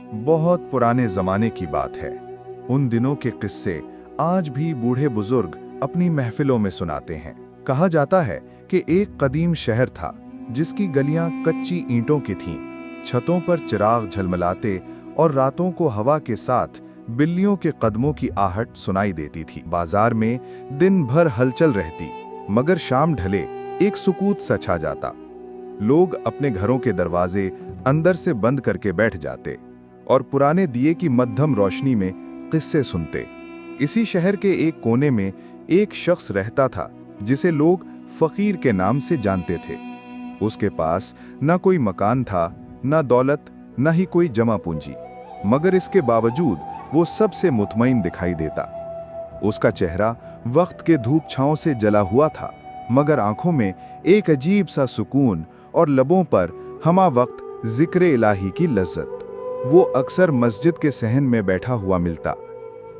बहुत पुराने जमाने की बात है। उन दिनों के किस्से आज भी बूढ़े बुजुर्ग अपनी महफिलों में सुनाते हैं। कहा जाता है कि एक कदीम शहर था जिसकी गलियां कच्ची ईंटों की थीं, छतों पर चिराग झलमलाते और रातों को हवा के साथ बिल्लियों के कदमों की आहट सुनाई देती थी। बाजार में दिन भर हलचल रहती, मगर शाम ढले एक सुकूत सा छा जाता। लोग अपने घरों के दरवाजे अंदर से बंद करके बैठ जाते और पुराने दिए की मध्यम रोशनी में किस्से सुनते। इसी शहर के एक कोने में एक शख्स रहता था जिसे लोग फकीर के नाम से जानते थे। उसके पास न कोई मकान था, न दौलत, न ही कोई जमा पूंजी, मगर इसके बावजूद वो सबसे मुतमईन दिखाई देता। उसका चेहरा वक्त के धूप छांव से जला हुआ था, मगर आंखों में एक अजीब सा सुकून और लबों पर हमा वक्त जिक्र इलाही की लज्जत। वो अक्सर मस्जिद के सहन में बैठा हुआ मिलता,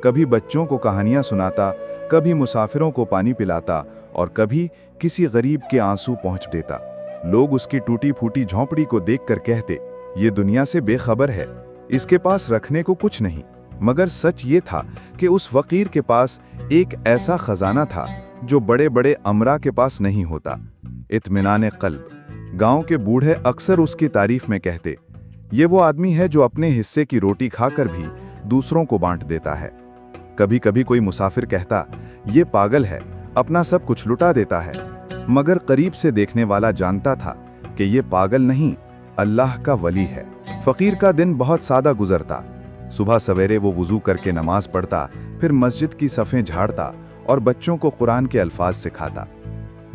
कभी बच्चों को कहानियां सुनाता, कभी मुसाफिरों को पानी पिलाता और कभी किसी गरीब के आंसू पहुंच देता। लोग उसकी टूटी फूटी झोंपड़ी को देखकर कहते, ये दुनिया से बेखबर है, इसके पास रखने को कुछ नहीं। मगर सच ये था कि उस फकीर के पास एक ऐसा खजाना था जो बड़े बड़े अमरा के पास नहीं होता, इत्मीनान क़ल्ब। गांव के बूढ़े अक्सर उसकी तारीफ में कहते, ये वो आदमी है जो अपने हिस्से की रोटी खाकर भी दूसरों को बांट देता है। कभी कभी कोई मुसाफिर कहता, ये पागल है, अपना सब कुछ लुटा देता है। मगर करीब से देखने वाला जानता था कि ये पागल नहीं, अल्लाह का वली है। फकीर का दिन बहुत सादा गुजरता। सुबह सवेरे वो वुजू करके नमाज पढ़ता, फिर मस्जिद की सफ़ें झाड़ता और बच्चों को कुरान के अल्फाज सिखाता।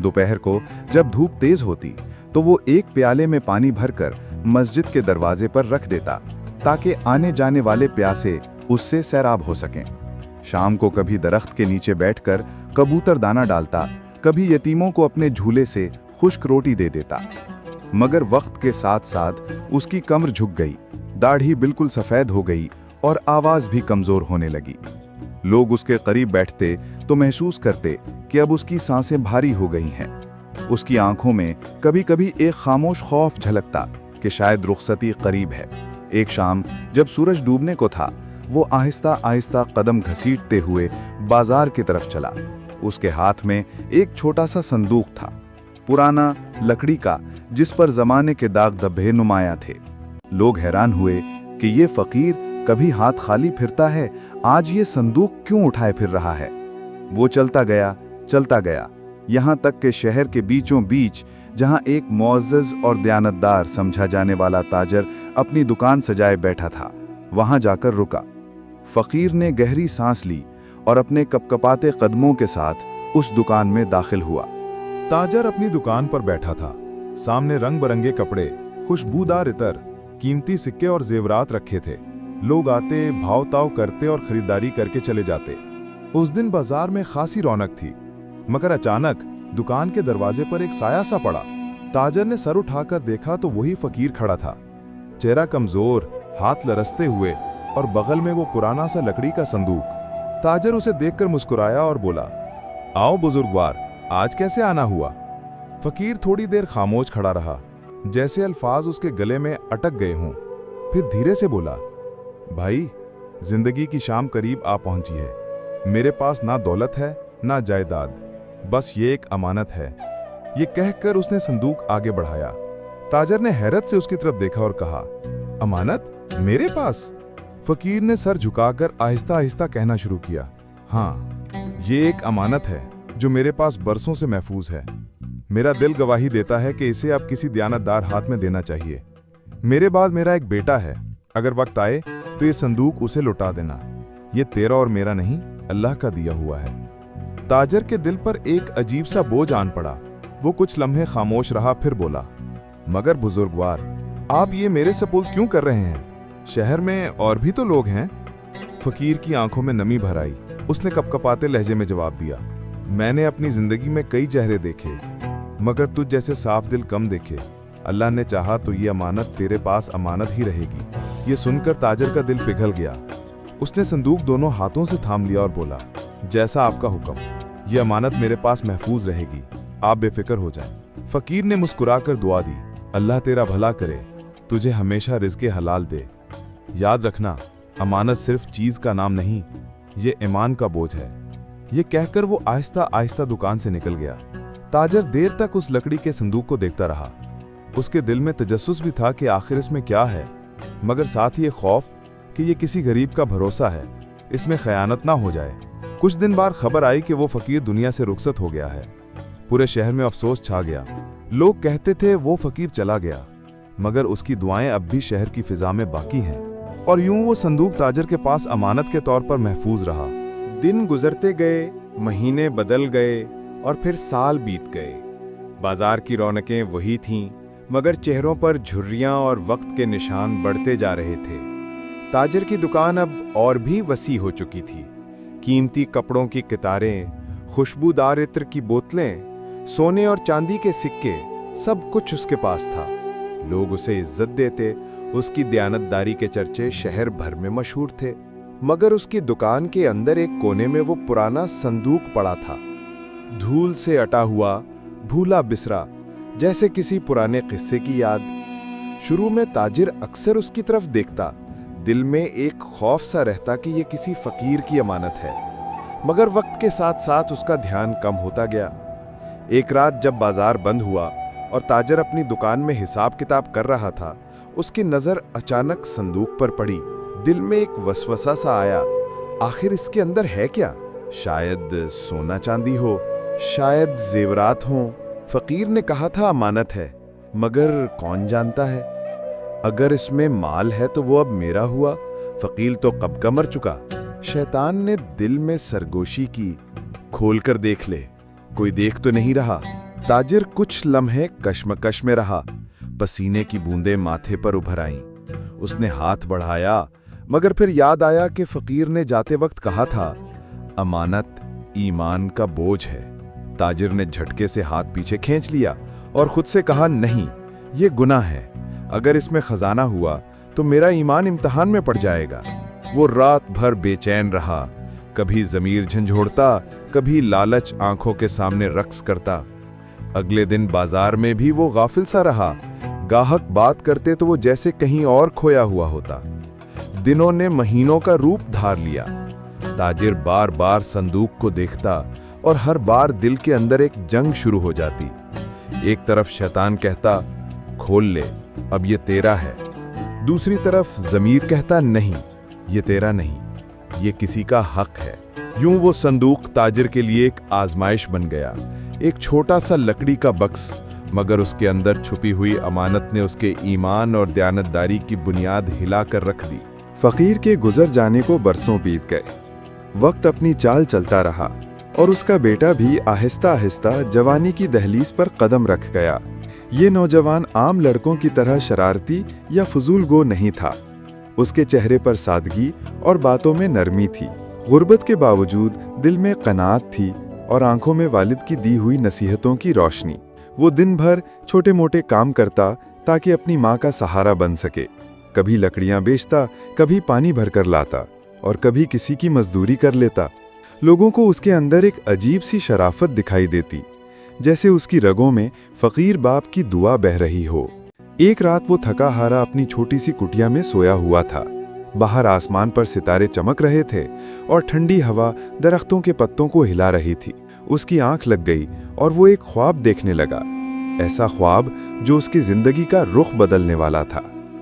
दोपहर को जब धूप तेज होती तो वो एक प्याले में पानी भरकर मस्जिद के दरवाजे पर रख देता ताकि आने जाने वाले प्यासे उससे सैराब हो सकें। शाम को कभी दरख्त के नीचे बैठकर कबूतर दाना डालता, कभी यतीमों को अपने झूले से खुश्क रोटी दे देता। मगर वक्त के साथ साथ उसकी कमर झुक गई, दाढ़ी बिल्कुल सफ़ेद हो गई और आवाज़ भी कमज़ोर होने लगी। लोग उसके करीब बैठते तो महसूस करते कि अब उसकी सांसें भारी हो गई हैं। उसकी आंखों में कभी कभी एक खामोश खौफ झलकता कि शायद रुखसती करीब है। एक शाम जब सूरज डूबने को था, वो आहिस्ता आहिस्ता कदम घसीटते हुए बाजार की तरफ चला। उसके हाथ में एक छोटा सा संदूक था, पुराना, लकड़ी का, जिस पर जमाने के दाग धब्बे नुमाया थे। लोग हैरान हुए कि ये फकीर कभी हाथ खाली फिरता है, आज ये संदूक क्यों उठाए फिर रहा है। वो चलता गया, यहाँ तक कि शहर के बीचों बीच, जहाँ एक मुअज़्ज़ज़ और दयानतदार समझा जाने वाला ताजर अपनी दुकान सजाए बैठा था, वहाँ जाकर रुका। फकीर ने गहरी सांस ली और अपने कपकपाते कदमों के साथ उस दुकान में दाखिल हुआ। ताजर अपनी दुकान पर बैठा था। सामने रंग बिरंगे कपड़े, खुशबूदार इतर, कीमती सिक्के और जेवरात रखे थे। लोग आते, भाव ताव करते और खरीदारी करके चले जाते। उस दिन बाजार में खासी रौनक थी, मगर अचानक दुकान के दरवाजे पर एक साया सा पड़ा। ताजर ने सर उठाकर देखा तो वही फकीर खड़ा था, चेहरा कमजोर, हाथ लरसते हुए और बगल में वो पुराना सा लकड़ी का संदूक। ताजर उसे देखकर मुस्कुराया और बोला, आओ बुजुर्गवार, आज कैसे आना हुआ। फकीर थोड़ी देर खामोश खड़ा रहा, जैसे अल्फाज उसके गले में अटक गए हों। फिर धीरे से बोला, भाई, जिंदगी की शाम करीब आ पहुंची है। मेरे पास ना दौलत है ना जायदाद, बस ये एक अमानत है। ये कहकर उसने संदूक आगे बढ़ाया। ताजर ने हैरत से उसकी तरफ देखा और कहा, अमानत मेरे पास? फकीर ने सर झुकाकर आहिस्ता आहिस्ता कहना शुरू किया, हाँ, ये एक अमानत है जो मेरे पास बरसों से महफूज है। मेरा दिल गवाही देता है कि इसे अब किसी दयानतदार हाथ में देना चाहिए। मेरे बाद मेरा एक बेटा है, अगर वक्त आए तो ये संदूक उसे लौटा देना। ये तेरा और मेरा नहीं, अल्लाह का दिया हुआ है। ताजर के दिल पर एक अजीब सा बोझ आन पड़ा। वो कुछ लम्हे खामोश रहा, फिर बोला, मगर बुजुर्गवार, आप ये मेरे सपुर्द क्यों कर रहे हैं? शहर में और भी तो लोग हैं। फकीर की आंखों में नमी भर आई। उसने कपकपाते लहजे में जवाब दिया, मैंने अपनी जिंदगी में कई चेहरे देखे, मगर तुझ जैसे साफ दिल कम देखे। अल्लाह ने चाहा तो ये अमानत तेरे पास अमानत ही रहेगी। ये सुनकर ताजर का दिल पिघल गया। उसने संदूक दोनों हाथों से थाम लिया और बोला, जैसा आपका हुक्म, ये अमानत मेरे पास महफूज रहेगी, आप बेफिक्र हो जाएं। फकीर ने मुस्कुराकर दुआ दी, अल्लाह तेरा भला करे, तुझे हमेशा रिज़्क़े हलाल दे। याद रखना, अमानत सिर्फ चीज का नाम नहीं, ये ईमान का बोझ है। ये कहकर वो आहिस्ता आहिस्ता दुकान से निकल गया। ताजर देर तक उस लकड़ी के संदूक को देखता रहा। उसके दिल में तजस्सुस भी था कि आखिर इसमें क्या है, मगर साथ ही एक खौफ कि ये किसी गरीब का भरोसा है, इसमें खयानत ना हो जाए। कुछ दिन बाद खबर आई कि वो फकीर दुनिया से रुखसत हो गया है। पूरे शहर में अफसोस छा गया। लोग कहते थे वो फकीर चला गया, मगर उसकी दुआएं अब भी शहर की फिजा में बाकी हैं। और यूं वो संदूक ताजर के पास अमानत के तौर पर महफूज रहा। दिन गुजरते गए, महीने बदल गए और फिर साल बीत गए। बाजार की रौनकें वही थीं, मगर चेहरों पर झुर्रियां और वक्त के निशान बढ़ते जा रहे थे। ताजर की दुकान अब और भी वसी हो चुकी थी। कीमती कपड़ों की कितारें, खुशबूदार इत्र की बोतलें, सोने और चांदी के सिक्के, सब कुछ उसके पास था। लोग उसे इज्जत देते, उसकी दयानतदारी के चर्चे शहर भर में मशहूर थे। मगर उसकी दुकान के अंदर एक कोने में वो पुराना संदूक पड़ा था, धूल से अटा हुआ, भूला बिसरा, जैसे किसी पुराने किस्से की याद। शुरू में ताजिर अक्सर उसकी तरफ देखता, दिल में एक खौफ सा रहता कि ये किसी फकीर की अमानत है। मगर वक्त के साथ साथ उसका ध्यान कम होता गया। एक रात जब बाजार बंद हुआ और ताजिर अपनी दुकान में हिसाब किताब कर रहा था, उसकी नजर अचानक संदूक पर पड़ी। दिल में एक वसवसा सा आया, आखिर इसके अंदर है क्या? शायद सोना चांदी हो, शायद जेवरात हों। फकीर ने कहा था अमानत है, मगर कौन जानता है, अगर इसमें माल है तो वो अब मेरा हुआ, फकीर तो कब का मर चुका। शैतान ने दिल में सरगोशी की, खोलकर देख ले, कोई देख तो नहीं रहा। ताजिर कुछ लम्हे कश्मकश में रहा, पसीने की बूंदें माथे पर उभर आईं। उसने हाथ बढ़ाया, मगर फिर याद आया कि फकीर ने जाते वक्त कहा था, अमानत ईमान का बोझ है। ताजिर ने झटके से हाथ पीछे खींच लिया और खुद से कहा, नहीं, ये गुनाह है। अगर इसमें खजाना हुआ तो मेरा ईमान इम्तिहान में पड़ जाएगा। वो रात भर बेचैन रहा, कभी जमीर झंझोड़ता, कभी लालच आंखों के सामने रक्स करता। अगले दिन बाजार में भी वो गाफिल सा रहा। गाहक बात करते तो वो जैसे कहीं और खोया हुआ होता। दिनों ने महीनों का रूप धार लिया। ताजिर बार बार संदूक को देखता और हर बार दिल के अंदर एक जंग शुरू हो जाती। एक तरफ शैतान कहता, खोल ले, अब ये तेरा है। दूसरी तरफ ज़मीर कहता, नहीं, ये तेरा नहीं, ये किसी का हक है। यूं वो संदूक ताजिर के लिए एक आजमाइश बन गया, एक छोटा सा लकड़ी का बक्स, मगर उसके अंदर छुपी हुई अमानत ने उसके ईमान और दयानतदारी की बुनियाद हिलाकर रख दी। फकीर के गुजर जाने को बरसों बीत गए। वक्त अपनी चाल चलता रहा और उसका बेटा भी आहिस्ता आहिस्ता जवानी की दहलीज पर कदम रख गया। ये नौजवान आम लड़कों की तरह शरारती या फजूल गो नहीं था। उसके चेहरे पर सादगी और बातों में नरमी थी। गुर्बत के बावजूद दिल में कनात थी और आंखों में वालिद की दी हुई नसीहतों की रोशनी। वो दिन भर छोटे मोटे काम करता ताकि अपनी माँ का सहारा बन सके। कभी लकड़ियाँ बेचता, कभी पानी भरकर लाता और कभी किसी की मजदूरी कर लेता। लोगों को उसके अंदर एक अजीब सी शराफत दिखाई देती, जैसे उसकी रगों में फकीर बाप की दुआ बह रही हो। एक रात वो थका हारा अपनी छोटी सी कुटिया में सोया हुआ था। बाहर आसमान पर सितारे चमक रहे थे और ठंडी हवा दरख्तों के पत्तों को हिला रही थी। उसकी आंख लग गई और वो एक ख्वाब देखने लगा, ऐसा ख्वाब जो उसकी जिंदगी का रुख बदलने वाला था।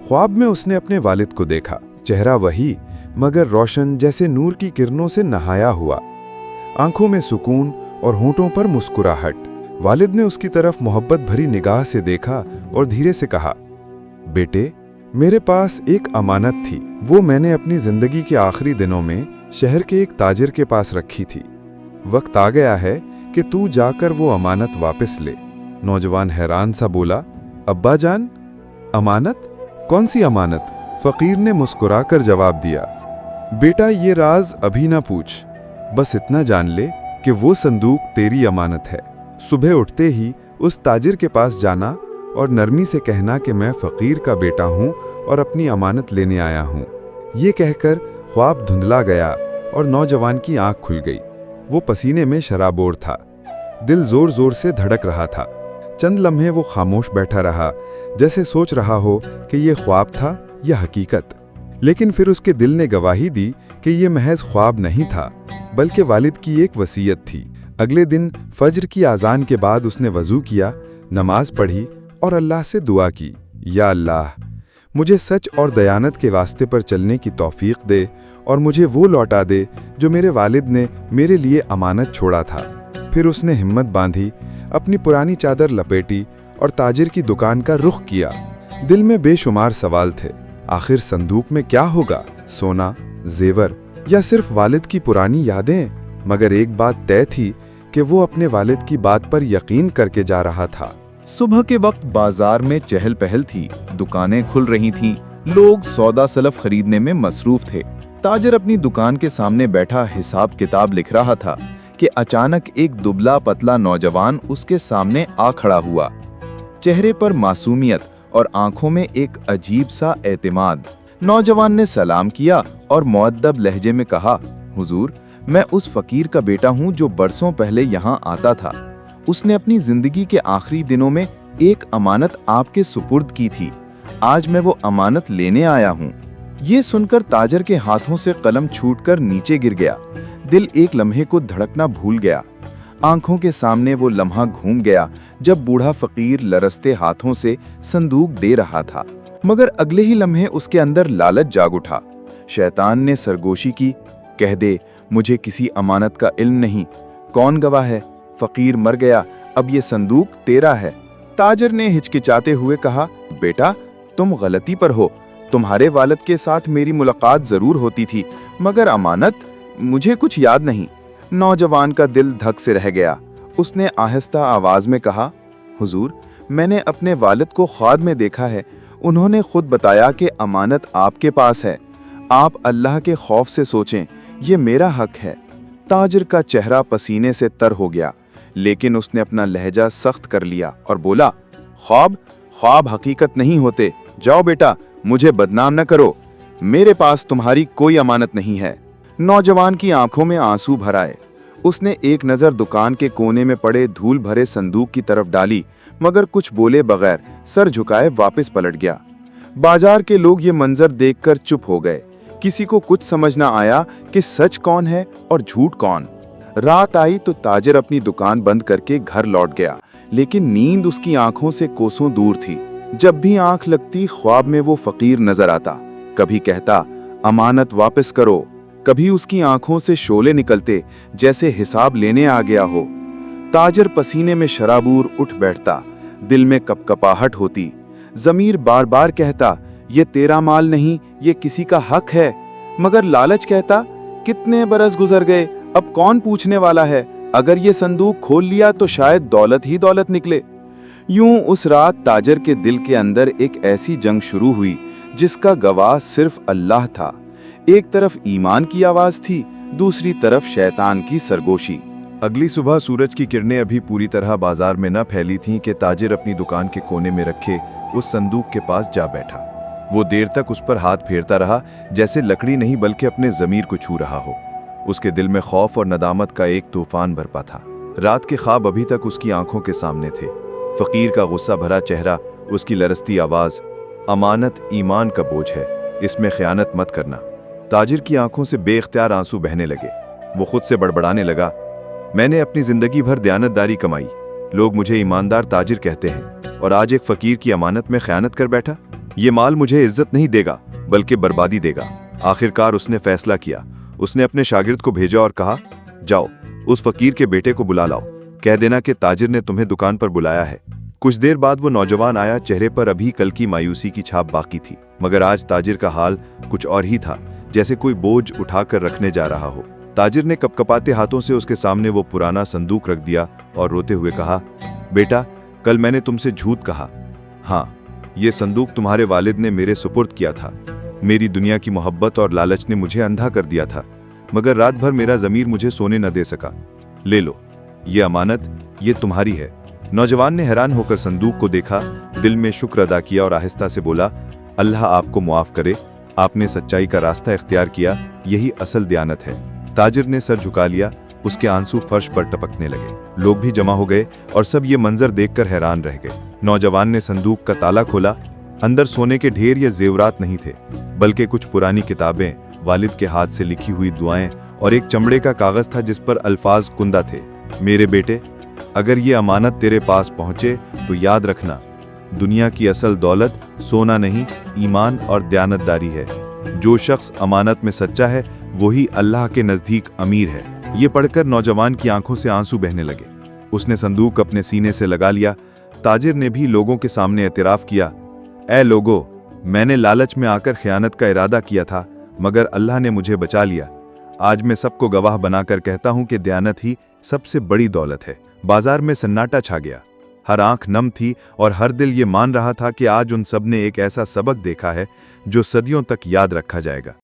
ख्वाब में उसने अपने वालिद को देखा, चेहरा वही मगर रोशन, जैसे नूर की किरणों से नहाया हुआ। आंखों में सुकून और होंठों पर मुस्कुराहट। वालिद ने उसकी तरफ मोहब्बत भरी निगाह से देखा और धीरे से कहा, बेटे, मेरे पास एक अमानत थी, वो मैंने अपनी जिंदगी के आखिरी दिनों में शहर के एक ताजिर के पास रखी थी। वक्त आ गया है कि तू जाकर वो अमानत वापस ले। नौजवान हैरान सा बोला, अब्बा जान, अमानत? कौन सी अमानत? फकीर ने मुस्कुराकर जवाब दिया, बेटा, ये राज अभी ना पूछ, बस इतना जान ले कि वो संदूक तेरी अमानत है। सुबह उठते ही उस ताजिर के पास जाना और नरमी से कहना कि मैं फकीर का बेटा हूँ और अपनी अमानत लेने आया हूँ। ये कहकर ख्वाब धुंधला गया और नौजवान की आंख खुल गई। वो पसीने में शराबोर था, दिल जोर जोर से धड़क रहा था। चंद लम्हे वो खामोश बैठा रहा, जैसे सोच रहा हो कि ये ख्वाब था या हकीकत। लेकिन फिर उसके दिल ने गवाही दी कि ये महज ख्वाब नहीं था, बल्कि वालिद की एक वसीयत थी। अगले दिन फज्र की आज़ान के बाद उसने वज़ू किया, नमाज पढ़ी और अल्लाह से दुआ की, या अल्लाह, मुझे सच और दयानत के वास्ते पर चलने की तौफीक दे और मुझे वो लौटा दे जो मेरे वालिद ने मेरे लिए अमानत छोड़ा था। फिर उसने हिम्मत बांधी, अपनी पुरानी चादर लपेटी और ताजिर की दुकान का रुख किया। दिल में बेशुमार सवाल थे, आखिर संदूक में क्या होगा, सोना, जेवर या सिर्फ वालिद की पुरानी यादें? मगर एक बात तय थी कि वो अपने वालिद की बात पर यकीन करके जा रहा था। सुबह के वक्त बाजार में चहल पहल थी, दुकानें खुल रही थीं, लोग सौदा सलफ खरीदने में मसरूफ थे। ताजिर अपनी दुकान के सामने बैठा हिसाब किताब लिख रहा था कि अचानक एक दुबला पतला नौजवान उसके सामने आ खड़ा हुआ। चेहरे पर मासूमियत और आंखों में एक अजीब सा एतमाद। नौजवान ने सलाम किया और मुअद्दब लहजे में कहा, हुजूर, मैं उस फकीर का बेटा हूं जो बरसों पहले यहाँ आता था। उसने अपनी जिंदगी के आखिरी दिनों में एक अमानत आपके सुपुर्द की थी। आज मैं वो अमानत लेने आया हूँ। ये सुनकर ताजर के हाथों से कलम छूटकर नीचे गिर गया। दिल एक लम्हे को धड़कना भूल गया। आंखों के सामने वो लम्हा घूम गया जब बूढ़ा फकीर लरसते हाथों से संदूक दे रहा था। मगर अगले ही लम्हे उसके अंदर लालच जाग उठा। शैतान ने सरगोशी की, कह दे, मुझे किसी अमानत का इल्म नहीं। कौन गवाह है? फकीर मर गया, अब ये संदूक तेरा है। ताजर ने हिचकिचाते हुए कहा, बेटा, तुम गलती पर हो। तुम्हारे वालिद के साथ मेरी मुलाकात जरूर होती थी, मगर अमानत, मुझे कुछ याद नहीं। नौजवान का दिल धक से रह गया। उसने आहिस्ता आवाज में कहा, हुजूर, मैंने अपने वालिद को ख्वाब में देखा है। उन्होंने खुद बताया कि अमानत आपके पास है। आप अल्लाह के खौफ से सोचें, ये मेरा हक है। ताजिर का चेहरा पसीने से तर हो गया, लेकिन उसने अपना लहजा सख्त कर लिया और बोला, ख्वाब हकीकत नहीं होते। जाओ बेटा, मुझे बदनाम न करो। मेरे पास तुम्हारी कोई अमानत नहीं है। नौजवान की आंखों में आंसू भर आए। उसने एक नजर दुकान के कोने में पड़े धूल भरे संदूक की तरफ डाली, मगर कुछ बोले बगैर सर झुकाए वापस पलट गया। बाजार के लोग ये मंजर देखकर चुप हो गए। किसी को कुछ समझ न आया कि सच कौन है और झूठ कौन। रात आई तो ताजिर अपनी दुकान बंद करके घर लौट गया, लेकिन नींद उसकी आंखों से कोसों दूर थी। जब भी आंख लगती, ख्वाब में वो फकीर नजर आता। कभी कहता, अमानत वापस करो, कभी उसकी आंखों से शोले निकलते जैसे हिसाब लेने आ गया हो। ताजिर पसीने में शराबूर उठ बैठता, दिल में कपकपाहट होती। ज़मीर बार बार कहता, ये तेरा माल नहीं, ये किसी का हक है। मगर लालच कहता, कितने बरस गुजर गए, अब कौन पूछने वाला है। अगर ये संदूक खोल लिया तो शायद दौलत ही दौलत निकले। यूं उस रात ताजिर के दिल के अंदर एक ऐसी जंग शुरू हुई जिसका गवाह सिर्फ अल्लाह था। एक तरफ ईमान की आवाज थी, दूसरी तरफ शैतान की सरगोशी। अगली सुबह सूरज की किरणें अभी पूरी तरह बाजार में न फैली थीं कि ताजिर अपनी दुकान के कोने में रखे उस संदूक के पास जा बैठा। वो देर तक उस पर हाथ फेरता रहा, जैसे लकड़ी नहीं बल्कि अपने ज़मीर को छू रहा हो। उसके दिल में खौफ और नदामत का एक तूफान बरपा था। रात के ख्वाब अभी तक उसकी आंखों के सामने थे। फकीर का गुस्सा भरा चेहरा, उसकी लरसती आवाज, अमानत ईमान का बोझ है, इसमें खयानत मत करना। ताजिर की आंखों से बेख्तियार आंसू बहने लगे। वो खुद से बड़बड़ाने लगा, मैंने अपनी जिंदगी भर दयानतदारी कमाई, लोग मुझे ईमानदार ताजिर कहते हैं, और आज एक फकीर की अमानत में खयानत कर बैठा। ये माल मुझे इज्जत नहीं देगा बल्कि बर्बादी देगा। आखिरकार उसने फैसला किया। उसने अपने शागिर्द को भेजा और कहा, जाओ उस फकीर के बेटे को बुला लाओ, कह देना कि ताजिर ने तुम्हें दुकान पर बुलाया है। कुछ देर बाद वो नौजवान आया। चेहरे पर अभी कल की मायूसी की छाप बाकी थी, मगर आज ताजिर का हाल कुछ और ही था, जैसे कोई बोझ उठाकर रखने जा रहा हो। ताजिर ने कपकपाते हाथों से उसके सामने वो पुराना संदूक रख दिया और रोते हुए कहा, बेटा, कल मैंने तुमसे झूठ कहा। हाँ, ये संदूक तुम्हारे वालिद ने मेरे सुपुर्द किया था। मेरी दुनिया की मोहब्बत और लालच ने मुझे अंधा कर दिया था, मगर रात भर मेरा ज़मीर मुझे सोने न दे सका। ले लो, ये अमानत, ये तुम्हारी है। नौजवान ने हैरान होकर संदूक को देखा, दिल में शुक्र अदा किया और आहिस्ता से बोला, अल्लाह आपको मुआफ करे, आपने सच्चाई का रास्ता इख्तियार किया, यही असल दयानत है। ताजिर ने सर झुका लिया, उसके आंसू फर्श पर टपकने लगे। लोग भी जमा हो गए और सब ये मंजर देखकर हैरान रह गए। नौजवान ने संदूक का ताला खोला, अंदर सोने के ढेर या जेवरात नहीं थे, बल्कि कुछ पुरानी किताबें, वालिद के हाथ से लिखी हुई दुआएं और एक चमड़े का कागज था जिस पर अल्फाज कुंदा थे, मेरे बेटे, अगर ये अमानत तेरे पास पहुंचे तो याद रखना, दुनिया की असल दौलत सोना नहीं, ईमान और दयानतदारी है। जो शख्स अमानत में सच्चा है वही अल्लाह के नज़दीक अमीर है। ये पढ़कर नौजवान की आंखों से आंसू बहने लगे। उसने संदूक अपने सीने से लगा लिया। ताजिर ने भी लोगों के सामने एतराफ़ किया, ऐ लोगो, मैंने लालच में आकर खयानत का इरादा किया था, मगर अल्लाह ने मुझे बचा लिया। आज मैं सबको गवाह बनाकर कहता हूं कि दयानत ही सबसे बड़ी दौलत है। बाजार में सन्नाटा छा गया। हर आंख नम थी और हर दिल ये मान रहा था कि आज उन सब ने एक ऐसा सबक देखा है जो सदियों तक याद रखा जाएगा।